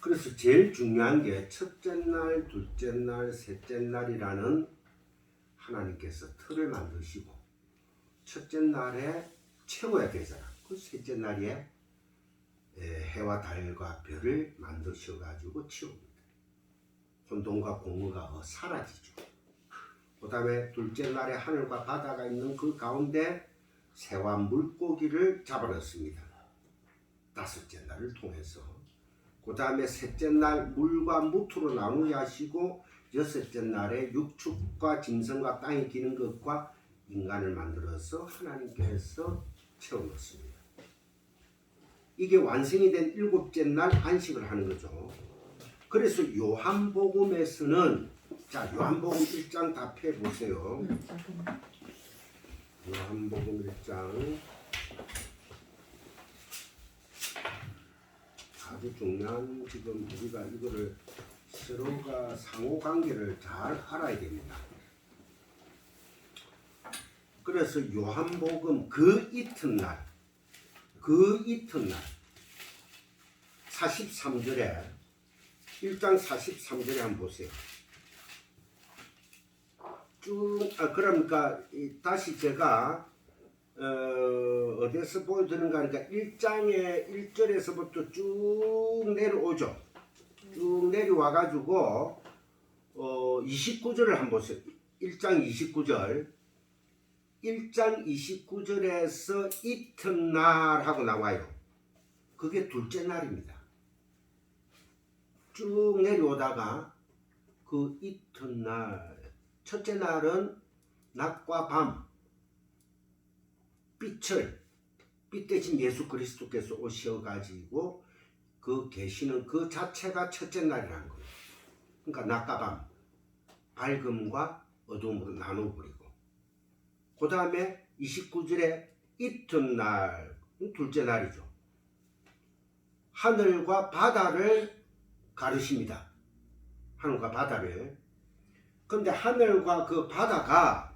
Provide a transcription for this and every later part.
그래서 제일 중요한 게 첫째 날, 둘째 날, 셋째 날이라는 하나님께서 틀을 만드시고 첫째 날에 채워야 되잖아. 그 셋째 날에 해와 달과 별을 만드셔가지고 채웁니다. 혼돈과 공허가 사라지죠. 그 다음에 둘째 날에 하늘과 바다가 있는 그 가운데 새와 물고기를 잡아넣습니다. 다섯째 날을 통해서. 그 다음에 셋째 날 물과 무토로 나누게 하시고 여섯째 날에 육축과 짐승과 땅에 기는 것과 인간을 만들어서 하나님께서 채워넣습니다. 이게 완성이 된 일곱째 날 안식을 하는 거죠. 그래서 요한복음에서는 자 요한복음 1장 다 펴보세요. 요한복음 1장 아주 중요한 지금 우리가 이거를 서로가 상호관계를 잘 알아야 됩니다. 그래서 요한복음 그 이튿날 43절에 1장 43절에 한번 보세요. 그러니까 다시 제가 어디서 보여드리는가 하니까 1장의 1절에서부터 쭉 내려오죠. 쭉 내려와가지고 29절을 한번 보세요. 1장 29절 1장 29절에서 이튿날 하고 나와요. 그게 둘째 날입니다. 쭉 내려오다가 그 이튿날 첫째 날은 낮과 밤 빛 대신 예수 그리스도께서 오셔가지고 그 계시는 그 자체가 첫째 날이라는 거예요. 그러니까 낮과 밤 밝음과 어둠으로 나눠버리고 그 다음에 29절에 이튿날 둘째 날이죠. 하늘과 바다를 가르십니다. 하늘과 바다를. 그런데 하늘과 그 바다가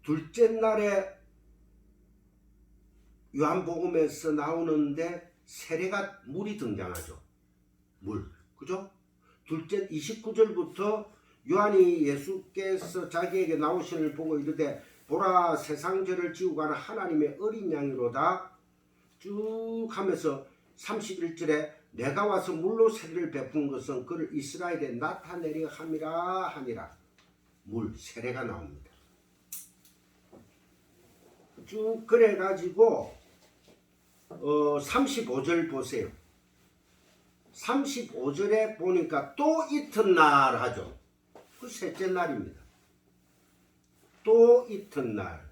둘째 날에 요한복음에서 나오는데 세례가 물이 등장하죠. 물. 그죠? 둘째 29절부터 요한이 예수께서 자기에게 나오시는 보고 이르되 보라 세상죄를 지우고 가는 하나님의 어린 양이로다 쭉 하면서 31절에 내가 와서 물로 세례를 베푼 것은 그를 이스라엘에 나타내려 함이라 하니라. 물 세례가 나옵니다. 쭉 그래가지고 35절 보세요. 35절에 보니까 또 이튿날 하죠. 그 셋째 날입니다. 또 이튿날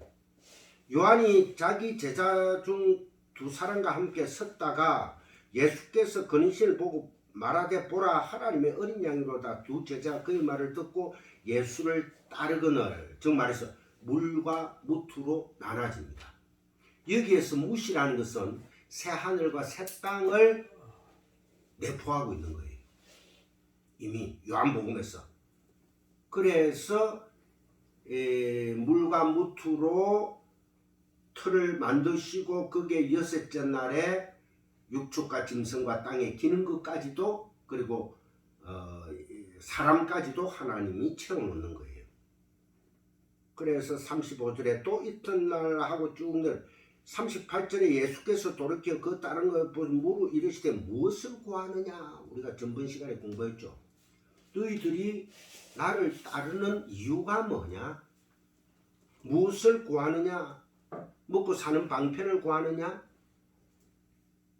요한이 자기 제자 중 두 사람과 함께 섰다가 예수께서 그니신을 보고 말하되 보라 하나님의 어린 양이로다. 두 제자가 그의 말을 듣고 예수를 따르거늘 즉 말해서 물과 무투로 나눠집니다. 여기에서 무시라는 것은 새 하늘과 새 땅을 내포하고 있는 거예요. 이미 요한복음에서. 그래서 물과 무투로 틀을 만드시고 그게 여섯째 날에 육축과 짐승과 땅에 기는 것까지도 그리고 사람까지도 하나님이 채워놓는 거예요. 그래서 35절에 또 이튿날 하고 쭉 내려 38절에 예수께서 돌이켜 그 다른 거 물어 이르시되 무엇을 구하느냐. 우리가 전번 시간에 공부했죠. 너희들이 나를 따르는 이유가 뭐냐? 무엇을 구하느냐? 먹고 사는 방편을 구하느냐?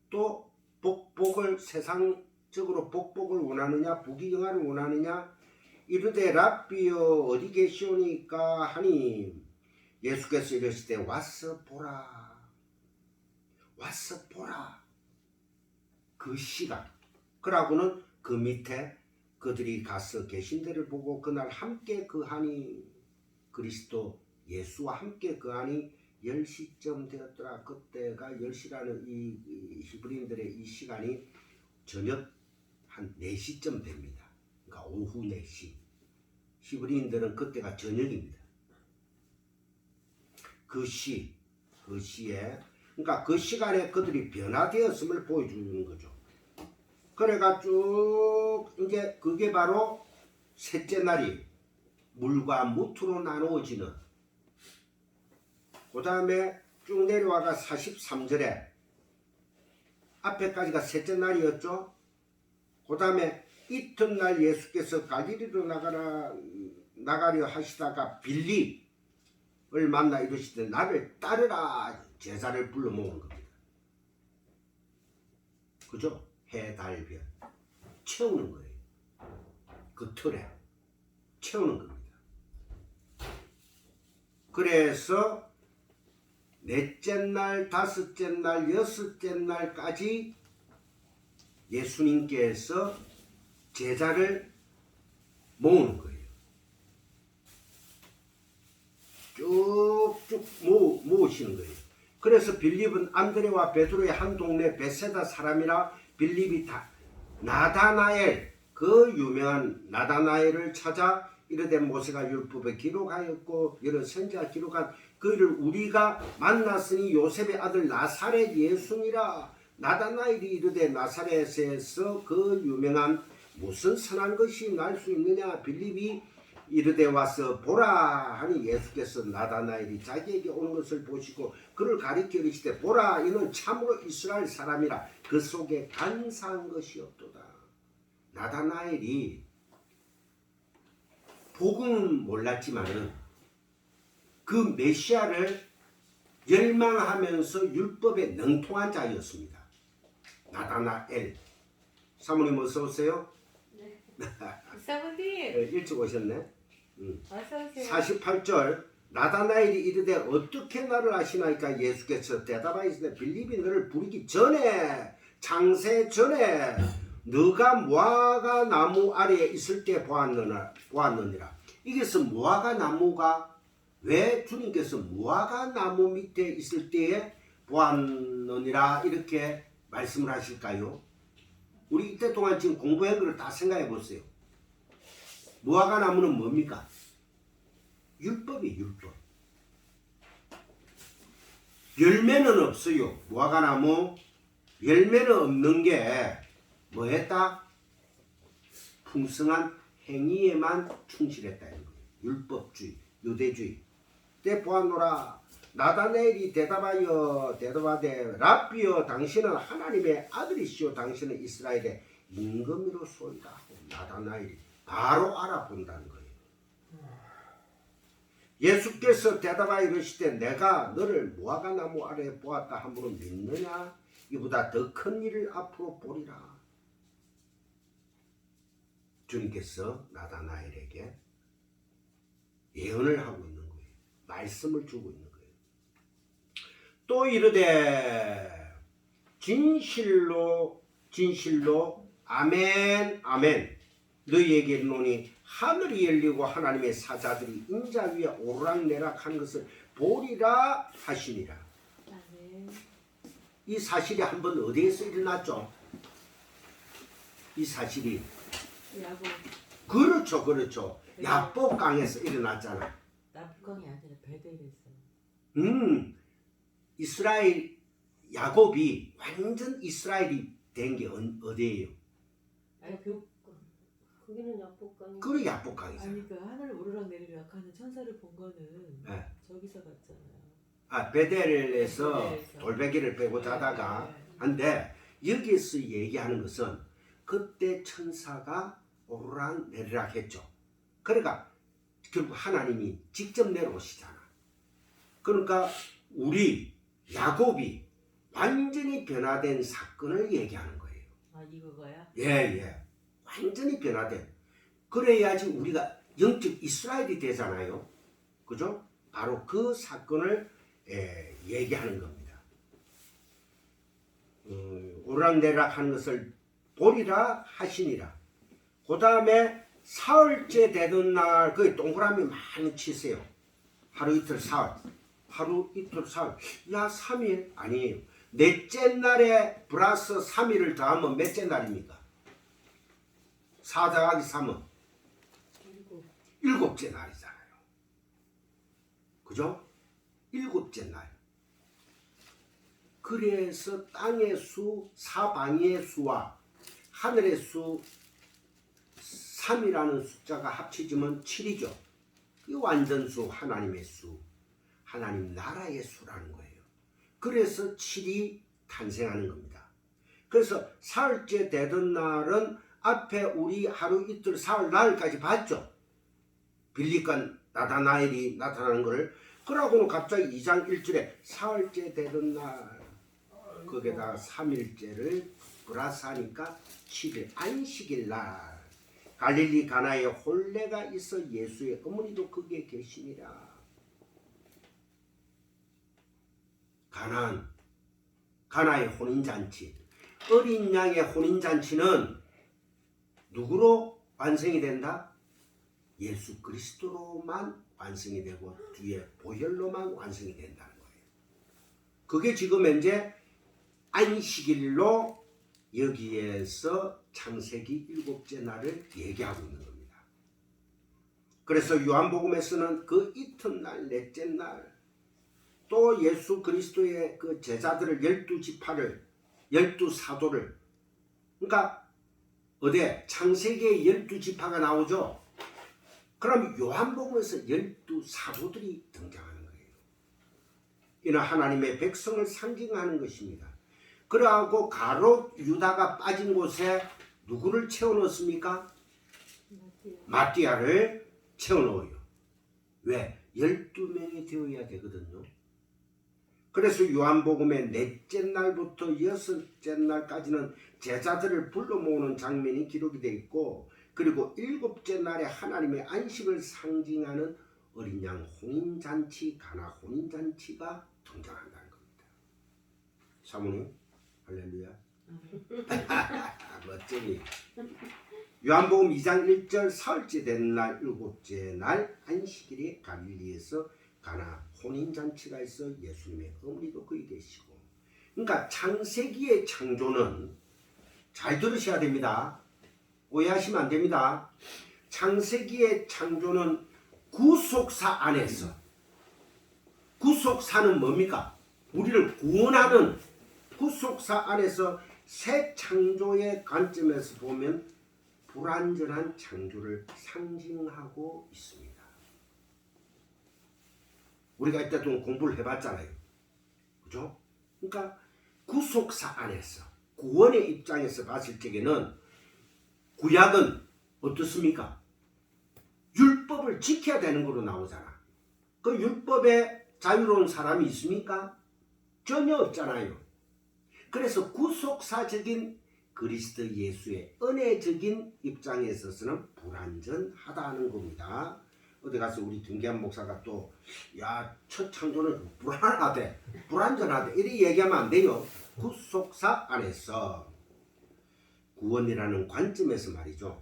또 복복을 세상적으로 복복을 원하느냐? 부귀영화를 원하느냐? 이르되 랍비여 어디 계시오니까 하니 예수께서 이르시되 와서 보라. 와서 보라. 그 시간. 그러고는 그 밑에 그들이 가서 계신 데를 보고 그날 함께 거하니 그리스도 예수와 함께 거하니 10시쯤 되었더라. 그때가 10시라는 이 히브리인들의 이 시간이 저녁 한 4시쯤 됩니다. 그러니까 오후 4시. 히브리인들은 그때가 저녁입니다. 그 시에 그러니까 그 시간에 그들이 변화되었음을 보여주는 거죠. 그래가 쭉 이제 그게 바로 셋째 날이 물과 무트로 나누어지는, 그 다음에 쭉 내려와가 43절에 앞에까지가 셋째 날이었죠. 그 다음에 이튿날 예수께서 갈릴리로 나가려 하시다가 빌립을 만나 이르시되 나를 따르라 제자를 불러 모은 겁니다. 그죠? 해, 달, 별 채우는 거예요. 그 틀에 채우는 겁니다. 그래서 넷째 날, 다섯째 날, 여섯째 날까지 예수님께서 제자를 모으는 거예요. 쭉쭉 모으시는 거예요. 그래서 빌립은 안드레와 베드로의 한 동네 베세다 사람이라 빌립이 나다나엘, 그 유명한 나다나엘을 찾아 이르되 모세가 율법에 기록하였고 여러 선지자 기록한 그를 우리가 만났으니 요셉의 아들 나사렛 예수니라. 나다나엘이 이르되 나사렛에서 그 유명한 무슨 선한 것이 날 수 있느냐. 빌립이 이르되 와서 보라 하니 예수께서 나다나엘이 자기에게 오는 것을 보시고 그를 가리켜 이르시되 보라 이는 참으로 이스라엘 사람이라 그 속에 간사한 것이 없도다. 나다나엘이 복음은 몰랐지만은 그 메시아를 열망하면서 율법에 능통한 자였습니다. 나다나엘. 사모님 어서 오세요. 네. 사모님. 일찍 오셨네. 어서 오세요. 48절 나다나엘이 이르되 어떻게 나를 아시나이까. 예수께서 대답하시되 빌립이 너를 부르기 전에 창세 전에 너가 무화과 나무 아래에 있을 때 보았느니라. 이것은 무화과 나무가 왜 주님께서 무화과 나무 밑에 있을 때에 보았느니라 이렇게 말씀을 하실까요? 우리 이때 동안 지금 공부한 것을 다 생각해 보세요. 무화과 나무는 뭡니까? 율법이 율법. 열매는 없어요. 무화과 나무 열매는 없는 게 뭐했다? 풍성한 행위에만 충실했다 이런 거예요. 율법주의, 유대주의. 때 보았노라. 나다나엘이 대답하되 랍비여 당신은 하나님의 아들이시오 당신은 이스라엘의 임금이로소이다 하고 나다나엘이 바로 알아본다는 거예요. 예수께서 대답하여 이르시되 내가 너를 무화과 나무 아래에 보았다 함으로 믿느냐? 이보다 더 큰 일을 앞으로 보리라. 주님께서 나다나엘에게 예언을 하고 있는 거예요. 말씀을 주고 있는 거예요. 또 이르되 진실로 아멘 아멘 너희에게 이르노니 하늘이 열리고 하나님의 사자들이 인자 위에 오르락내락하는 것을 보리라 하시니라. 아멘. 이 사실이 한번 어디에서 일어났죠? 이 사실이 야곱. 그렇죠. 야복강에서 일어났잖아. 야복강이 아니라 베델에서. 이스라엘 야곱이 완전 이스라엘이 된 게 어디예요? 아니 거기는 야복강이. 그래 야복강이잖아. 아니 그 하늘 오르락 내리락 하는 천사를 본 거는 네. 저기서 봤잖아요. 아 베델에서 베델에서. 돌베개를 빼고 자다가 네. 한데 여기서 얘기하는 것은 그때 천사가 오르락 내리락 했죠. 그러니까 결국 하나님이 직접 내려오시잖아. 그러니까 우리 야곱이 완전히 변화된 사건을 얘기하는 거예요. 아 이거가요? 예. 완전히 변화된. 그래야지 우리가 영적 이스라엘이 되잖아요. 그죠? 바로 그 사건을 얘기하는 겁니다. 오락내락 하는 것을 보리라 하시니라. 그 다음에 사흘째 되던 날 거기 동그라미 많이 치세요. 하루 이틀 사흘. 야 3일 아니에요. 넷째 날에 플러스 3일을 더하면 몇째 날입니까? 4 더하기 3은 일곱째 날이잖아요. 그죠? 일곱째 날. 그래서 땅의 수, 사방의 수와 하늘의 수 3이라는 숫자가 합쳐지면 7이죠. 이 완전수, 하나님의 수, 하나님 나라의 수라는 거예요. 그래서 7이 탄생하는 겁니다. 그래서 사흘째 되던 날은 앞에 우리 하루 이틀 사흘 나흘까지 봤죠. 빌리가 나다나엘이 나타나는 것을. 그러고는 갑자기 2장 1절에 사흘째 되던 날 거기에다가 3일째를 플러스 하니까 7일 안식일 날 갈릴리 가나에 혼례가 있어 예수의 어머니도 거기에 계시니라. 가나의 혼인잔치, 어린 양의 혼인잔치는 누구로 완성이 된다? 예수 그리스도로만 완성이 되고 뒤에 보혈로만 완성이 된다는 거예요. 그게 지금 현재 안식일로 여기에서 창세기 7째 날을 얘기하고 있는 겁니다. 그래서 요한복음에서는 그 이튿날 넷째 날 또 예수 그리스도의 그 제자들을 12지파를 12사도를, 그러니까 어디에 창세기에 12지파가 나오죠. 그럼 요한복음에서 12사도들이 등장하는 거예요. 이는 하나님의 백성을 상징하는 것입니다. 그러하고 가롯 유다가 빠진 곳에 누구를 채워넣습니까? 마띠아를 채워넣어요. 왜? 12명이 되어야 되거든요. 그래서 요한복음의 넷째 날부터 6째 날까지는 제자들을 불러 모으는 장면이 기록이 되어 있고, 그리고 7째 날에 하나님의 안식을 상징하는 어린 양 혼인잔치, 가나 혼인잔치가 등장한다는 겁니다. 사모님 할렐루야. 멋쟁이. 요한복음 2장 1절 사흘째 된 날 7째 날 안식일에 갈릴리에서 가나 혼인잔치가 있어 예수님의 어머니도 거기 계시고. 그러니까 창세기의 창조는, 잘 들으셔야 됩니다. 오해하시면 안 됩니다. 창세기의 창조는 구속사 안에서, 구속사는 뭡니까? 우리를 구원하는 구속사 안에서 새 창조의 관점에서 보면 불완전한 창조를 상징하고 있습니다. 우리가 이때 좀 공부를 해봤잖아요. 그죠? 그러니까 구속사 안에서 구원의 입장에서 봤을 적에는 구약은 어떻습니까? 율법을 지켜야 되는 거로 나오잖아. 그 율법에 자유로운 사람이 있습니까? 전혀 없잖아요. 그래서 구속사적인 그리스도 예수의 은혜적인 입장에 있어서는 불완전하다는 겁니다. 어디 가서 우리 김기한 목사가 또 첫 창조는 불완전하대 이렇게 얘기하면 안 돼요. 구속사 안에서 구원이라는 관점에서 말이죠.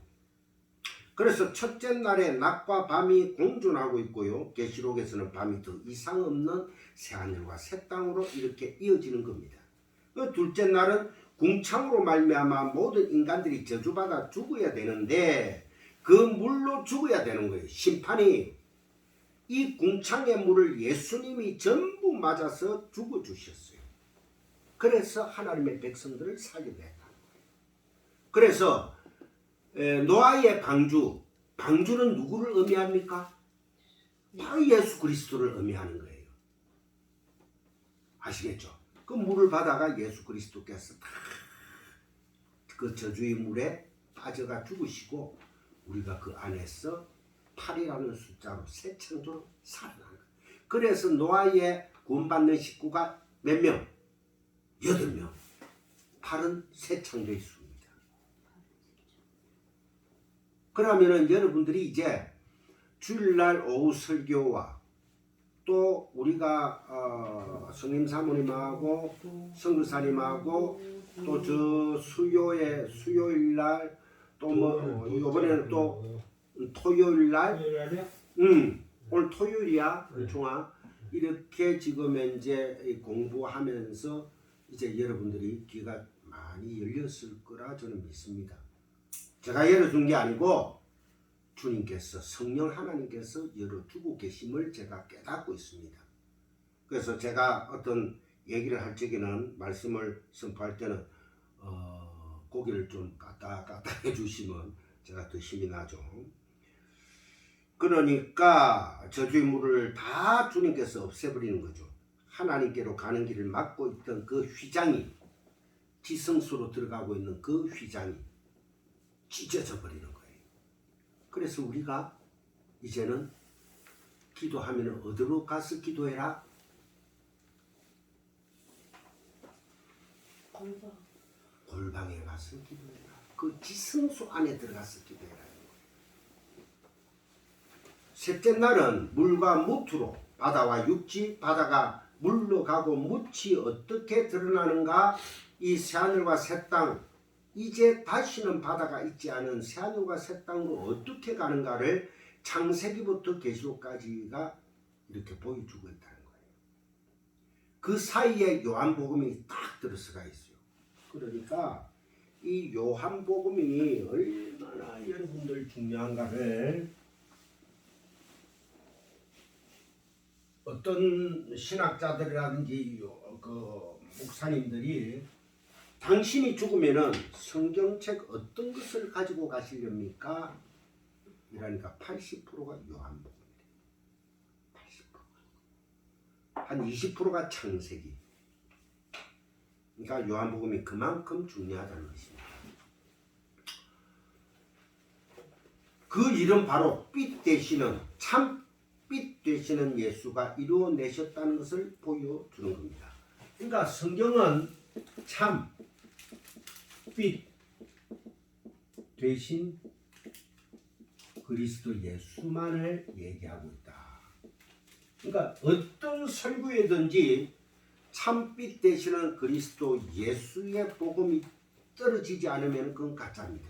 그래서 첫째 날에 낮과 밤이 공존하고 있고요. 계시록에서는 밤이 더 이상 없는 새하늘과 새 땅으로 이렇게 이어지는 겁니다. 둘째 날은 궁창으로 말미암아 모든 인간들이 저주받아 죽어야 되는데 그 물로 죽어야 되는 거예요. 심판이. 이 궁창의 물을 예수님이 전부 맞아서 죽어주셨어요. 그래서 하나님의 백성들을 살려냈다는 거예요. 그래서 노아의 방주는 누구를 의미합니까? 바로 예수 그리스도를 의미하는 거예요. 아시겠죠? 그 물을 받아가 예수 그리스도께서 다 그 저주의 물에 빠져가 죽으시고 우리가 그 안에서 8이라는 숫자로 새 창조로 살아나는 거예요. 그래서 노아의 구원받는 식구가 몇 명? 8명. 8은 새 창조의 수입니다. 그러면은 여러분들이 이제 주일날 오후 설교와 또 우리가 성님 사모님하고 성교사님하고 또 저 수요일날 또 뭐 이번에는 또 토요일날 오늘 토요일이야 종아 이렇게 지금 이제 공부하면서 이제 여러분들이 귀가 많이 열렸을 거라 저는 믿습니다. 제가 열어준 게 아니고 주님께서 성령 하나님께서 열어주고 계심을 제가 깨닫고 있습니다. 그래서 제가 어떤 얘기를 할 적에는 말씀을 선포할 때는 고기를 좀 까딱 해주시면 제가 더 힘이 나죠. 그러니까 저주의 물을 다 주님께서 없애버리는 거죠. 하나님께로 가는 길을 막고 있던 그 휘장이, 지성소로 들어가고 있는 그 휘장이 찢어져 버리는 거예요. 그래서 우리가 이제는 기도하면 어디로 가서 기도해라? 골방에 가서 기도해라. 그 지성소 안에 들어가서 기도해라. 셋째 날은 물과 무트로 바다와 육지, 바다가 물로 가고 묻이 어떻게 드러나는가? 이 새하늘과 새 땅, 이제 다시는 바다가 있지 않은 새하늘과 새 땅으로 어떻게 가는가를 창세기부터 계시록까지가 이렇게 보여주고 있다는 거예요. 그 사이에 요한복음이 딱 들어서가 있어요. 그러니까 이 요한복음이 얼마나 여러분들 중요한가를 어떤 신학자들이라든지 그 목사님들이 당신이 죽으면은 성경책 어떤 것을 가지고 가시렵니까? 이러니까 80%가 요한복음이에요. 80%. 한 20%가 창세기. 그러니까 요한복음이 그만큼 중요하다는 것입니다. 그 일은 바로 빛 되시는 참 빛 되시는 예수가 이루어내셨다는 것을 보여주는 겁니다. 그러니까 성경은 참 빛 되신 그리스도 예수만을 얘기하고 있다. 그러니까 어떤 설교에든지 참빛 되시는 그리스도 예수의 복음이 떨어지지 않으면 그건 가짜입니다.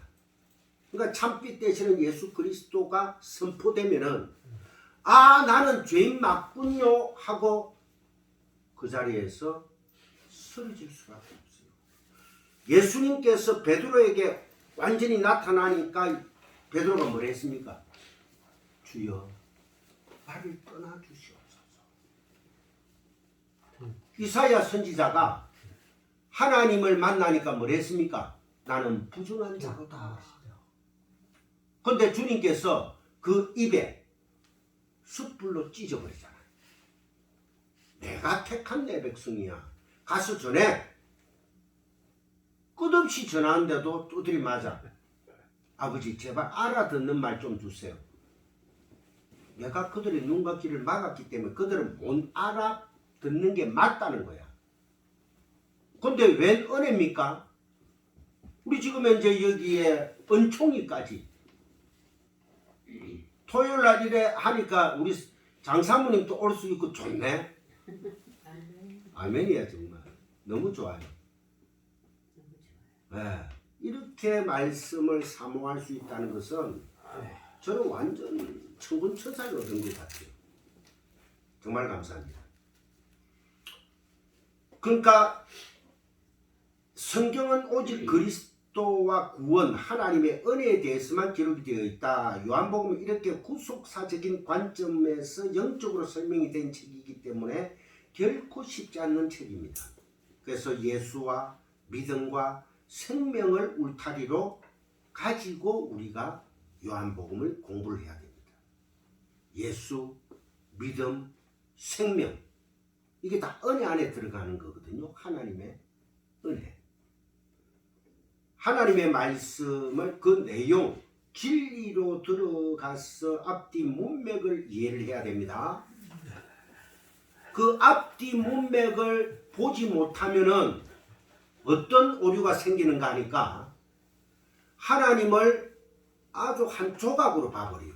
그러니까 참빛 되시는 예수 그리스도가 선포되면은 아, 나는 죄인 맞군요 하고 그 자리에서 쓰러질 수밖에 없어요. 예수님께서 베드로에게 완전히 나타나니까 베드로가 뭘 했습니까? 주여, 나를 떠나 주시옵소서. 이사야 선지자가 하나님을 만나니까 뭘 했습니까? 나는 부정한 자로다. 그런데 주님께서 그 입에 숯불로 찢어버리잖아요. 내가 택한 내 백성이야. 가서 전해. 끝없이 전하는데도 두드리 맞아. 아버지 제발 알아듣는 말 좀 주세요. 내가 그들의 눈과 귀를 막았기 때문에 그들은 못 알아듣는 게 맞다는 거야. 근데 웬 은혜입니까? 우리 지금 현재 여기에 은총이까지 토요일 날 이래 하니까 우리 장사모님도 올 수 있고 좋네. 아멘이야 정말. 너무 좋아요. 네. 이렇게 말씀을 사모할 수 있다는 것은 저는 완전 천군천사를 얻은 것 같아요. 정말 감사합니다. 그러니까 성경은 오직 그리스도와 구원, 하나님의 은혜에 대해서만 기록이 되어 있다. 요한복음은 이렇게 구속사적인 관점에서 영적으로 설명이 된 책이기 때문에 결코 쉽지 않는 책입니다. 그래서 예수와 믿음과 생명을 울타리로 가지고 우리가 요한복음을 공부를 해야 됩니다. 예수, 믿음, 생명, 이게 다 은혜 안에 들어가는 거거든요. 하나님의 은혜. 하나님의 말씀을 그 내용, 진리로 들어가서 앞뒤 문맥을 이해를 해야 됩니다. 그 앞뒤 문맥을 보지 못하면은 어떤 오류가 생기는가 하니까 하나님을 아주 한 조각으로 봐버려요.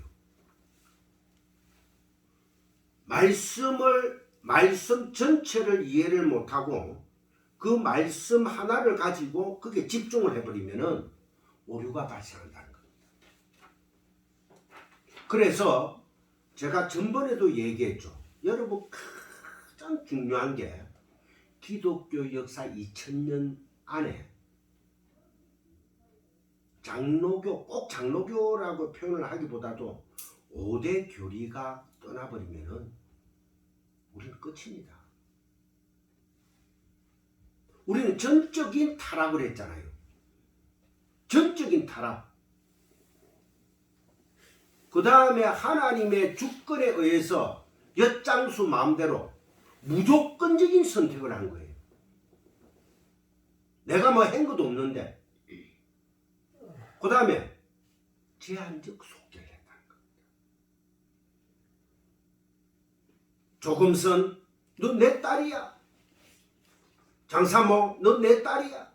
말씀 전체를 이해를 못하고 그 말씀 하나를 가지고 그게 집중을 해버리면은 오류가 발생한다는 겁니다. 그래서 제가 전번에도 얘기했죠. 여러분 가장 중요한 게 기독교 역사 2000년 안에 장로교, 꼭 장로교라고 표현을 하기보다도 5대 교리가 떠나버리면은 우리는 끝입니다. 우리는 전적인 타락을 했잖아요. 전적인 타락. 그 다음에 하나님의 주권에 의해서 엿장수 마음대로 무조건적인 선택을 한 거예요. 내가 뭐 한 것도 없는데. 그 다음에 제한적 속죄를 했다는 겁니다. 조금선 너 내 딸이야. 장사모 너 내 딸이야.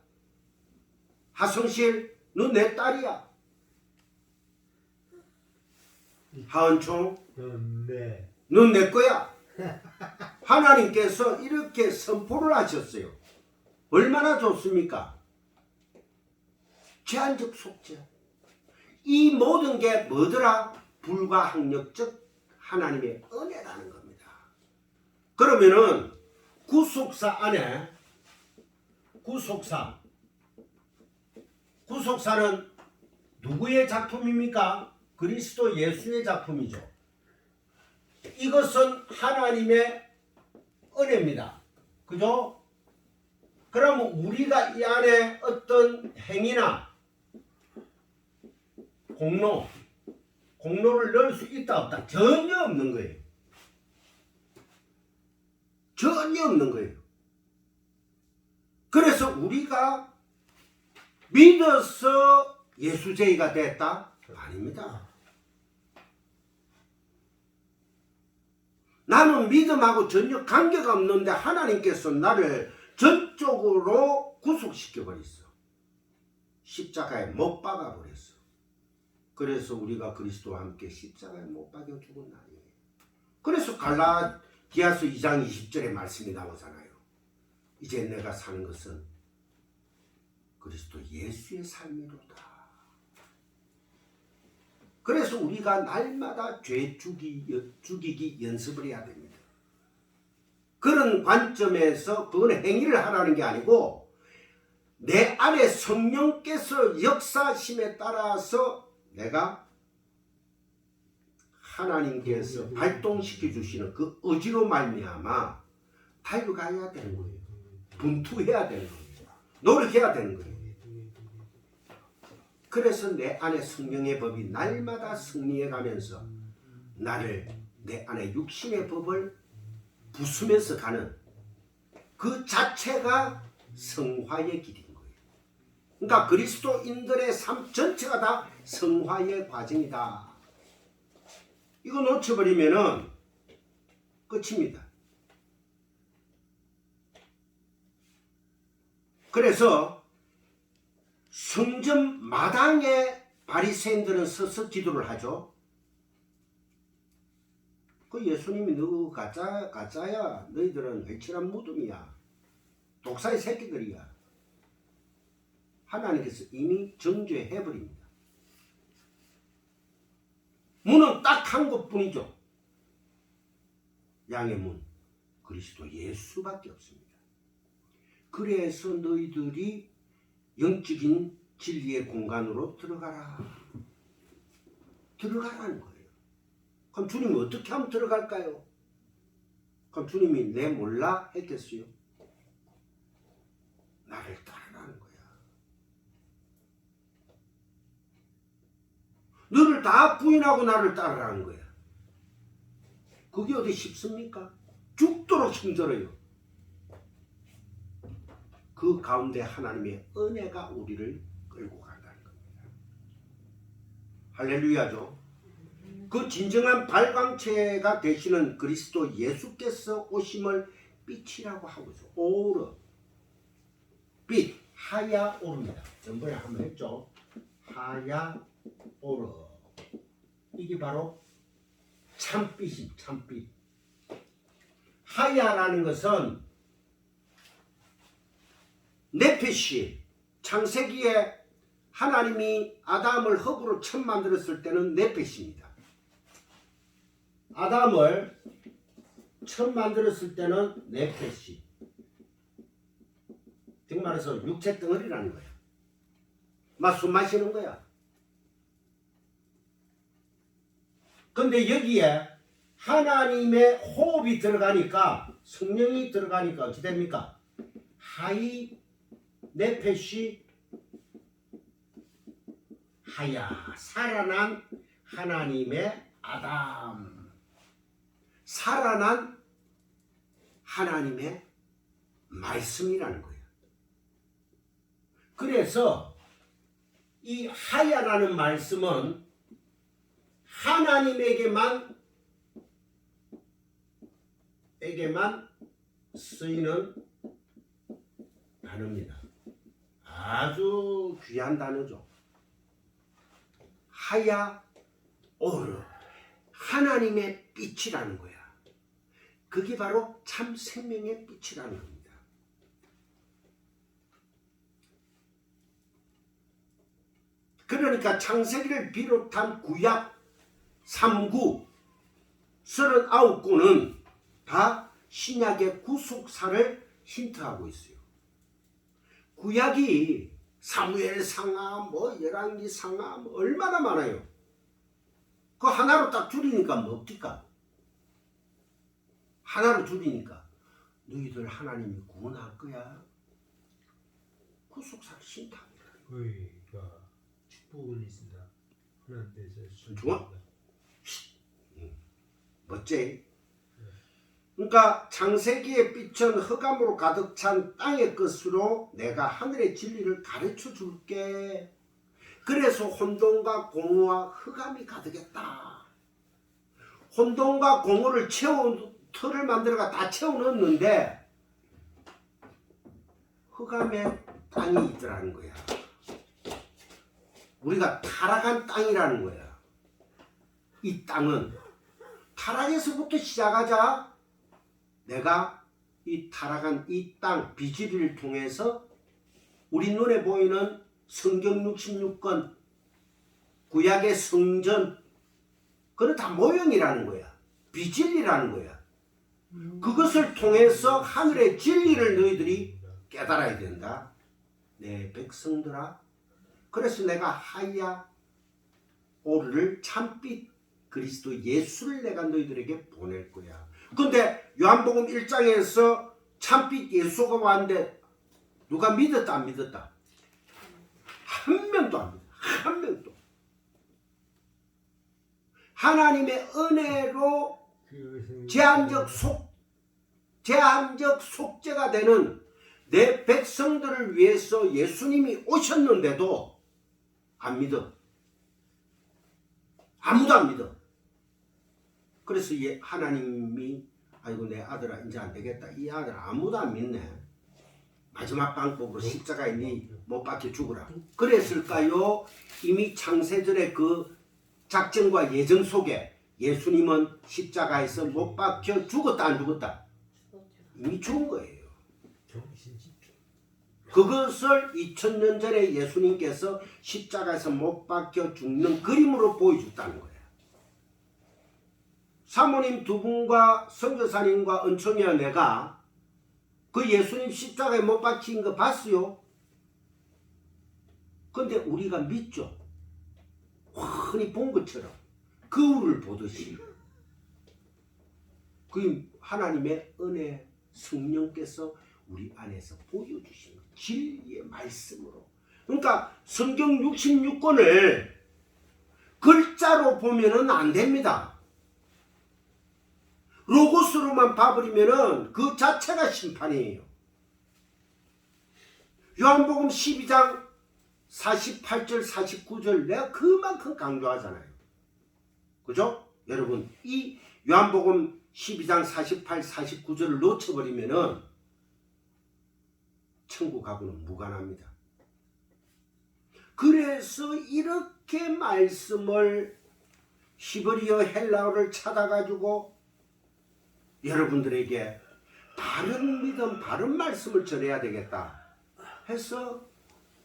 하성실 너 내 딸이야. 하은총 넌 내 거야. 하나님께서 이렇게 선포를 하셨어요. 얼마나 좋습니까? 제한적 속죄. 이 모든 게 뭐더라? 불가항력적 하나님의 은혜라는 겁니다. 그러면은 구속사 안에 구속사는 누구의 작품입니까? 그리스도 예수의 작품이죠. 이것은 하나님의 은혜입니다. 그죠? 그러면 우리가 이 안에 어떤 행위나 공로를 넣을 수 있다 없다? 전혀 없는 거예요. 전혀 없는 거예요. 그래서 우리가 믿어서 예수제의가 됐다? 아닙니다. 나는 믿음하고 전혀 관계가 없는데 하나님께서 나를 전적으로 구속시켜버렸어. 십자가에 못 박아버렸어. 그래서 우리가 그리스도와 함께 십자가에 못 박여 죽은 날이에요. 그래서 갈라디아서 2장 20절의 말씀이 나오잖아요. 이제 내가 사는 것은 그리스도 예수의 삶이로다. 그래서 우리가 날마다 죄 죽이기 연습을 해야 됩니다. 그런 관점에서 그건 행위를 하라는 게 아니고 내 안에 성령께서 역사심에 따라서 내가 하나님께서 발동시켜 주시는 그 의지로 말미암아 달려가야 되는 거예요. 분투해야 되는 겁니다. 노력해야 되는 거예요. 그래서 내 안에 성령의 법이 날마다 승리해 가면서 나를 내 안에 육신의 법을 부수면서 가는 그 자체가 성화의 길인 거예요. 그러니까 그리스도인들의 삶 전체가 다 성화의 과정이다. 이거 놓쳐버리면은 끝입니다. 그래서 성전 마당에 바리새인들은 서서 기도를 하죠. 그 예수님이 너 가짜야. 너희들은 회칠한 무덤이야. 독사의 새끼들이야. 하나님께서 이미 정죄해버립니다. 문은 딱 한 곳뿐이죠. 양의 문, 그리스도 예수밖에 없습니다. 그래서 너희들이 영적인 진리의 공간으로 들어가라는 거예요. 그럼 주님이 어떻게 하면 들어갈까요? 그럼 주님이 내 몰라 했겠어요? 나를 따르라는 거야. 너를 다 부인하고 나를 따르라는 거야. 그게 어디 쉽습니까? 죽도록 힘들어요. 그 가운데 하나님의 은혜가 우리를 끌고 간다는 겁니다. 할렐루야죠. 그 진정한 발광체가 되시는 그리스도 예수께서 오심을 빛이라고 하고 있어요. 오르. 빛. 하야 오르입니다. 전번에 한번 했죠. 하야 오르. 이게 바로 참빛이 참빛. 하야라는 것은 네페시, 창세기에 하나님이 아담을 흙으로 처음 만들었을 때는 네페시입니다. 아담을 처음 만들었을 때는 네페시. 즉 말해서 육체 덩어리라는 거야. 막 숨 마시는 거야. 근데 여기에 하나님의 호흡이 들어가니까, 성령이 들어가니까 어떻게 됩니까? 하이 네페시 하야 살아난 하나님의 아담, 살아난 하나님의 말씀이라는 거예요. 그래서 이 하야라는 말씀은 하나님에게만 쓰이는 단어입니다. 아주 귀한 단어죠. 하야 오르, 하나님의 빛이라는 거야. 그게 바로 참 생명의 빛이라는 겁니다. 그러니까 창세기를 비롯한 구약 3구 39구는 다 신약의 구속사를 힌트하고 있어요. 구약이 사무엘상하, 열왕기상하 얼마나 많아요. 그 하나로 딱 줄이니까 뭡니까? 하나로 줄이니까 너희들 하나님이 구원할 거야. 구속사를 힌트합니다. 우리가 축복을 있습니다. 하나님께서 좋아? 멋지? 그러니까 창세기의 빛은 흑암으로 가득 찬 땅의 것으로 내가 하늘의 진리를 가르쳐 줄게. 그래서 혼돈과 공허와 흑암이 가득했다. 혼돈과 공허를 틀을 만들어가 다 채워 넣었는데 흑암의 땅이 있더라는 거야. 우리가 타락한 땅이라는 거야. 이 땅은 타락에서부터 시작하자. 내가 이 타락한 이 땅 비지리를 통해서 우리 눈에 보이는 성경 66권 구약의 성전, 그건 다 모형이라는 거야. 비진리라는 거야. 그것을 통해서 하늘의 진리를 너희들이 깨달아야 된다. 내 백성들아. 그래서 내가 하야 오르를 참빛 그리스도 예수를 내가 너희들에게 보낼 거야. 근데 요한복음 1장에서 참빛 예수가 왔는데 누가 믿었다 안 믿었다? 한 명도 안 믿었다. 한 명도. 하나님의 은혜로 제한적 속죄가 되는 내 백성들을 위해서 예수님이 오셨는데도 안 믿어. 아무도 안 믿어. 그래서 하나님이 아이고 내 아들아 이제 안 되겠다. 이 아들 아무도 안 믿네. 마지막 방법으로 십자가에 못 박혀 죽으라. 그랬을까요? 이미 창세전의 그 작전과 예정 속에 예수님은 십자가에서 못 박혀 죽었다 안 죽었다? 이미 죽은 거예요. 그것을 2000년 전에 예수님께서 십자가에서 못 박혀 죽는 그림으로 보여줬다는 거예요. 사모님 두 분과 선교사님과 은총이와 내가 그 예수님 십자가에 못 박힌 거 봤어요. 근데 우리가 믿죠. 흔히 본 것처럼 거울을 보듯이 그 하나님의 은혜 성령께서 우리 안에서 보여주시는 진리의 말씀으로. 그러니까 성경 66권을 글자로 보면은 안 됩니다. 로고스로만 봐버리면은 그 자체가 심판이에요. 요한복음 12장 48절 49절 내가 그만큼 강조하잖아요. 그죠? 여러분 이 요한복음 12장 48, 49절을 놓쳐버리면은 천국하고는 무관합니다. 그래서 이렇게 말씀을 히브리어 헬라어를 찾아가지고 여러분들에게 바른 믿음, 바른 말씀을 전해야 되겠다 해서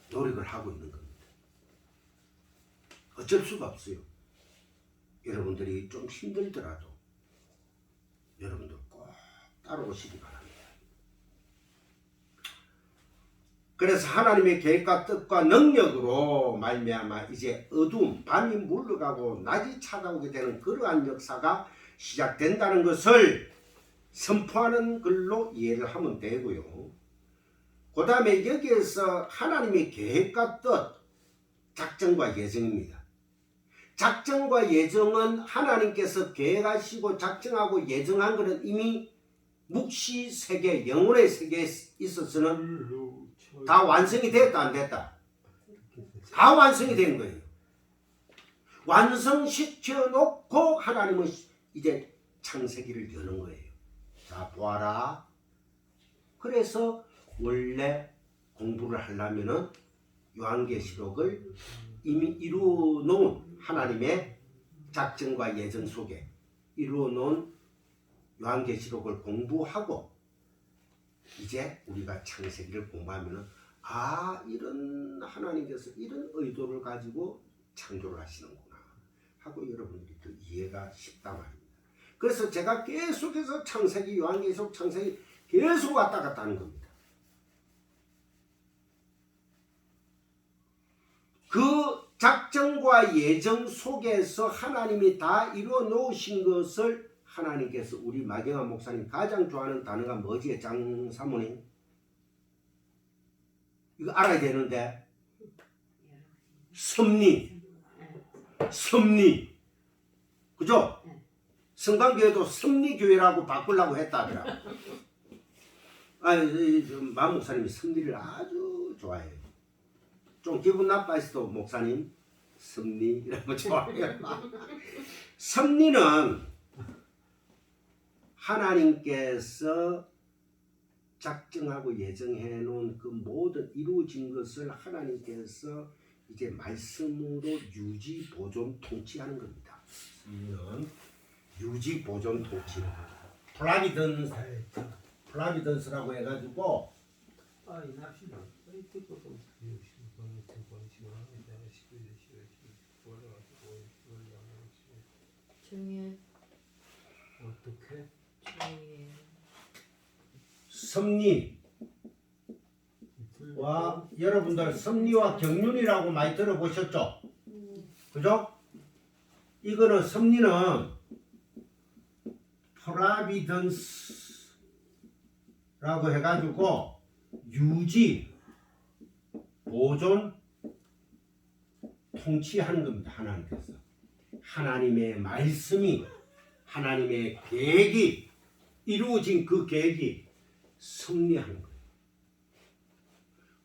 노력을 하고 있는 겁니다. 어쩔 수가 없어요. 여러분들이 좀 힘들더라도 여러분들 꼭 따라오시기 바랍니다. 그래서 하나님의 계획과 뜻과 능력으로 말미암아 이제 어두움, 밤이 물러가고 낮이 찾아오게 되는 그러한 역사가 시작된다는 것을 선포하는 글로 이해를 하면 되고요. 그 다음에 여기에서 하나님의 계획과 뜻, 작정과 예정입니다. 작정과 예정은 하나님께서 계획하시고 작정하고 예정한 것은 이미 묵시 세계, 영혼의 세계에 있어서는 다 완성이 됐다 안 됐다? 다 완성이 된 거예요. 완성시켜 놓고 하나님은 이제 창세기를 여는 거예요. 자, 보아라. 그래서 원래 공부를 하려면은 요한계시록을 이미 이루어 놓은 하나님의 작정과 예정 속에 이루어 놓은 요한계시록을 공부하고 이제 우리가 창세기를 공부하면은 이런 하나님께서 이런 의도를 가지고 창조를 하시는구나 하고 여러분들이 또 이해가 쉽다 말입니다. 그래서 제가 계속해서 창세기, 요한계시록, 창세기 계속 왔다 갔다 하는 겁니다. 그 작정과 예정 속에서 하나님이 다 이루어 놓으신 것을 하나님께서 우리 마경환 목사님 가장 좋아하는 단어가 뭐지? 장 사모님 이거 알아야 되는데 섭리 그죠? 성강교회도 섭리교회라고 바꾸려고 했다더라. 마 목사님이 섭리를 아주 좋아해요. 좀 기분 나빠했어도 목사님 섭리라고 좋아해요. 섭리는 하나님께서 작정하고 예정해 놓은 그 모든 이루어진 것을 하나님께서 이제 말씀으로 유지, 보존, 통치하는 겁니다. 섭리는 유지, 보존, 통치. 플라비던스라고 해가지고 조용히 어떻게? 조용히 섭리와 여러분들 섭리와 경륜이라고 많이 들어보셨죠? 그죠? 이거는 섭리는 프라비던스라고 해가지고 유지, 보존, 통치하는 겁니다. 하나님께서 하나님의 말씀이 하나님의 계획이 이루어진 그 계획이 섭리하는 거예요.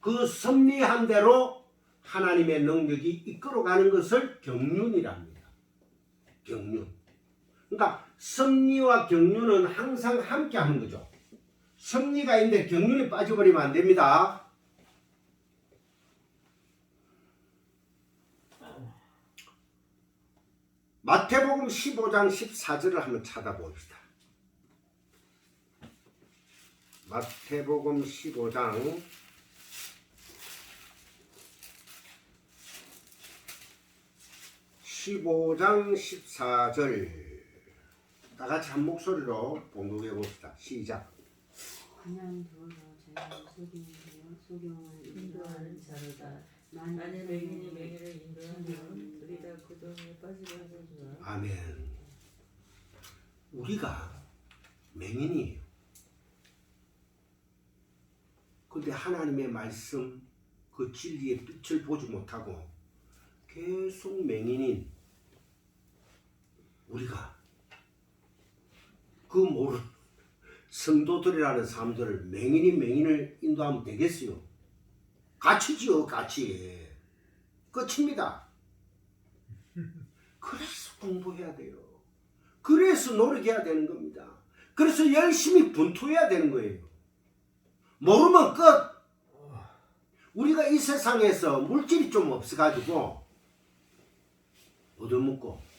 그 섭리한 대로 하나님의 능력이 이끌어가는 것을 경륜이랍니다. 경륜. 그러니까 섭리와 경륜은 항상 함께 하는 거죠. 섭리가 있는데 경륜이 빠져버리면 안 됩니다. 마태복음 15장 14절을 한번 찾아봅시다. 마태복음 15장 14절 다 같이 한 목소리로 봉독해 봅시다. 시작. 그냥 두어서 제가 소경을 인도하는 자로다. 만일 맹인이 맹인을 인도하면 둘이 다 고정에 빠지게 하거니와. 아멘. 우리가 맹인이에요. 근데 하나님의 말씀 그 진리의 빛을 보지 못하고 계속 맹인인 우리가 그 모르는 성도들이라는 사람들을 맹인을 인도하면 되겠어요? 같이지요, 같이. 끝입니다. 그래서 공부해야 돼요. 그래서 노력해야 되는 겁니다. 그래서 열심히 분투해야 되는 거예요. 모르면 끝. 우리가 이 세상에서 물질이 좀 없어가지고 얻어먹고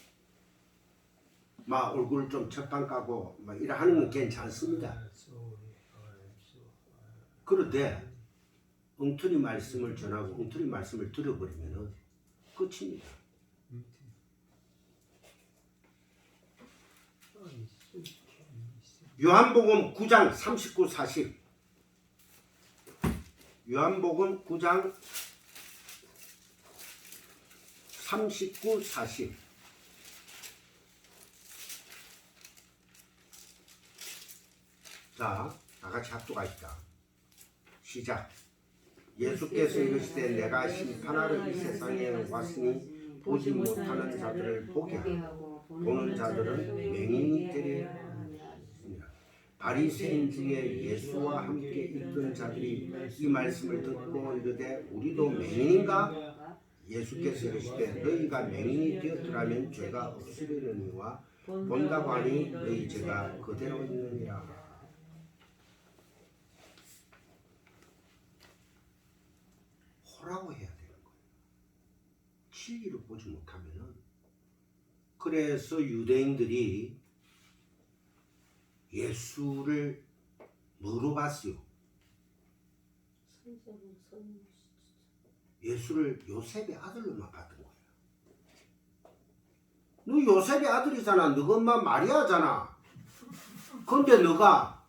막 얼굴 좀 철판 까고 막 이래 하는 건 괜찮습니다. 그런데 엉터리 말씀을 전하고 엉터리 말씀을 들어버리면 끝입니다. 요한복음 9장 39, 40 요한복음 9장 39, 40 자, 다같이 합독하시다. 시작. 예수께서 이르시되 내가 심판하러 이 세상에 왔으니 보지 못하는 자들을 보게 하고 보는 자들은 맹인이 되리라 하니라. 바리새인 중에 예수와 함께 있던 자들이 이 말씀을 듣고 이르되 우리도 맹인인가? 예수께서 이르시되 너희가 맹인이 되었더라면 죄가 없으려니와 본다고 하니 너희 죄가 그대로 있느니라. 호라고 해야 되는 거예요. 진리를 보지 못하면은. 그래서 유대인들이 예수를 뭐로 봤어요? 예수를 요셉의 아들로만 봤던 거예요. 너 요셉의 아들이잖아. 너가 엄마 마리아잖아. 근데 너가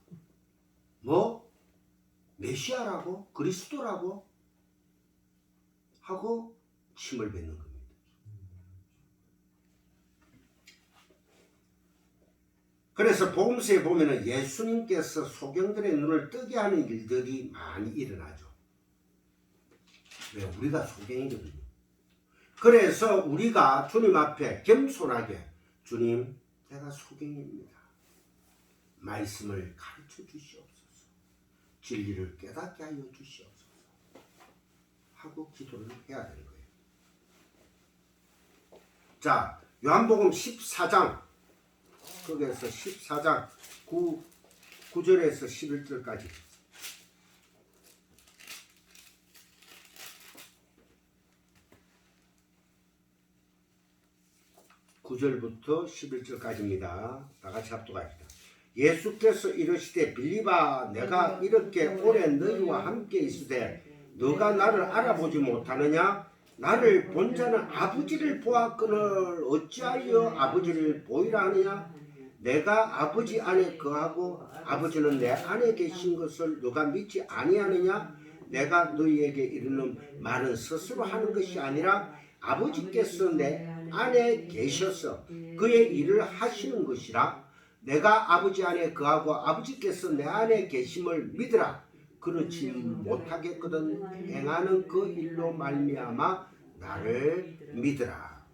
뭐 메시아라고 그리스도라고 하고 침을 뱉는 겁니다. 그래서 복음서에 보면은 예수님께서 소경들의 눈을 뜨게 하는 일들이 많이 일어나죠. 왜? 우리가 소경이거든요. 그래서 우리가 주님 앞에 겸손하게 주님, 내가 소경입니다. 말씀을 가르쳐 주시옵소서. 진리를 깨닫게 하여 주시옵소서. 하고 기도를 해야 되는 거예요. 자, 요한복음 14장 거기에서 14장 9절에서 11절까지 9절부터 11절까지입니다. 다같이 합독합시다. 예수께서 이르시되 빌립아 내가 이렇게 오래 너희와 함께 있으되 너가 나를 알아보지 못하느냐? 나를 본 자는 아버지를 보았거늘 어찌하여 아버지를 보이라 하느냐? 내가 아버지 안에 거하고 아버지는 내 안에 계신 것을 너가 믿지 아니하느냐? 내가 너희에게 이르는 말은 스스로 하는 것이 아니라 아버지께서 내 안에 계셔서 그의 일을 하시는 것이라. 내가 아버지 안에 거하고 아버지께서 내 안에 계심을 믿으라. 그렇지 못하겠거든 행하는 그 일로 말미암아 나를 믿으라.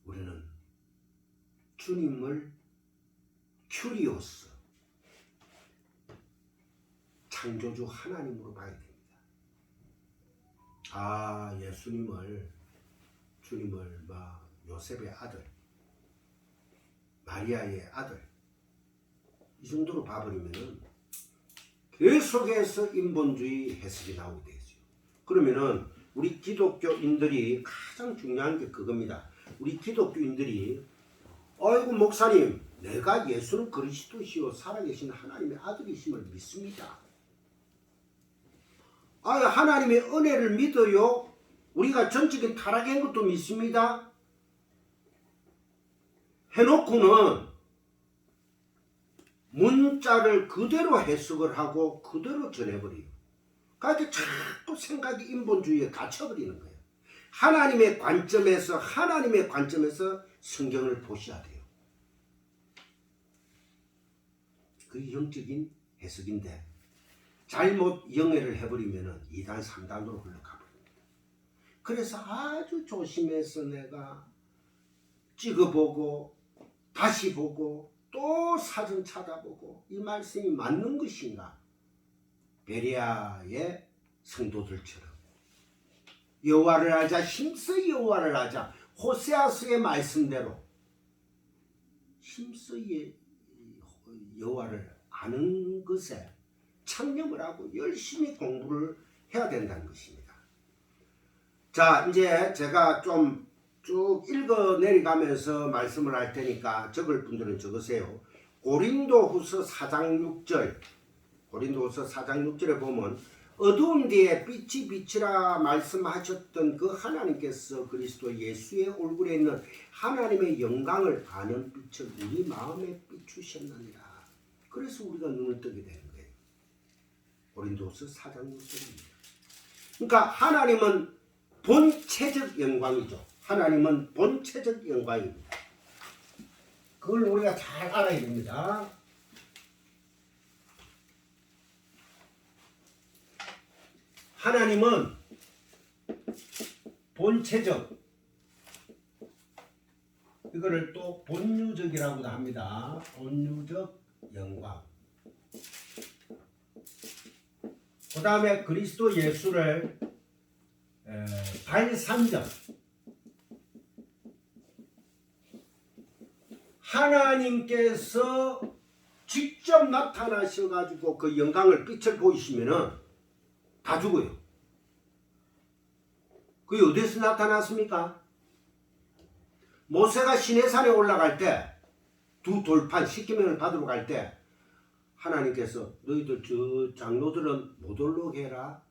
우리는 주님을 큐리오스 창조주 하나님으로 봐야 됩니다. 아, 주님을 요셉의 아들, 마리아의 아들 이 정도로 봐버리면은 계속해서 인본주의 해석이 나오게 되죠. 그러면은 우리 기독교인들이 가장 중요한 게 그겁니다. 우리 기독교인들이 아이고 목사님 내가 예수는 그리스도시요 살아계신 하나님의 아들이심을 믿습니다. 아, 하나님의 은혜를 믿어요. 우리가 전적인 타락한 것도 믿습니다. 해놓고는 문자를 그대로 해석을 하고 그대로 전해버려요. 그러니까 자꾸 생각이 인본주의에 갇혀버리는 거예요. 하나님의 관점에서 성경을 보셔야 돼요. 그게 영적인 해석인데 잘못 영해를 해버리면 2단 3단으로 흘러가버립니다. 그래서 아주 조심해서 내가 찍어보고 다시 보고 또 사진 찾아보고 이 말씀이 맞는 것인가? 베레아의 성도들처럼 여호와를 알자, 힘써 여호와를 알자. 호세아서의 말씀대로 힘써 여호와를 아는 것에 창념을 하고 열심히 공부를 해야 된다는 것입니다. 자, 이제 제가 좀 쭉 읽어 내려가면서 말씀을 할 테니까 적을 분들은 적으세요. 고린도후서 4장 6절에 보면 어두운 뒤에 빛이 비치라 말씀하셨던 그 하나님께서 그리스도 예수의 얼굴에 있는 하나님의 영광을 아는 빛을 우리 마음에 비추셨느니라. 그래서 우리가 눈을 뜨게 되는 거예요. 고린도후서 4장 6절입니다. 그러니까 하나님은 본체적 영광이죠. 하나님은 본체적 영광입니다. 그걸 우리가 잘 알아야 됩니다. 하나님은 본체적, 이거를 또 본유적이라고도 합니다. 본유적 영광. 그 다음에 그리스도 예수를 발산적, 하나님께서 직접 나타나셔가지고 그 영광을 빛을 보이시면은 다 죽어요. 그게 어디서 나타났습니까? 모세가 시내산에 올라갈 때 두 돌판 10계명을 받으러 갈 때 하나님께서 너희들 저 장로들은 못 올라오게 해라.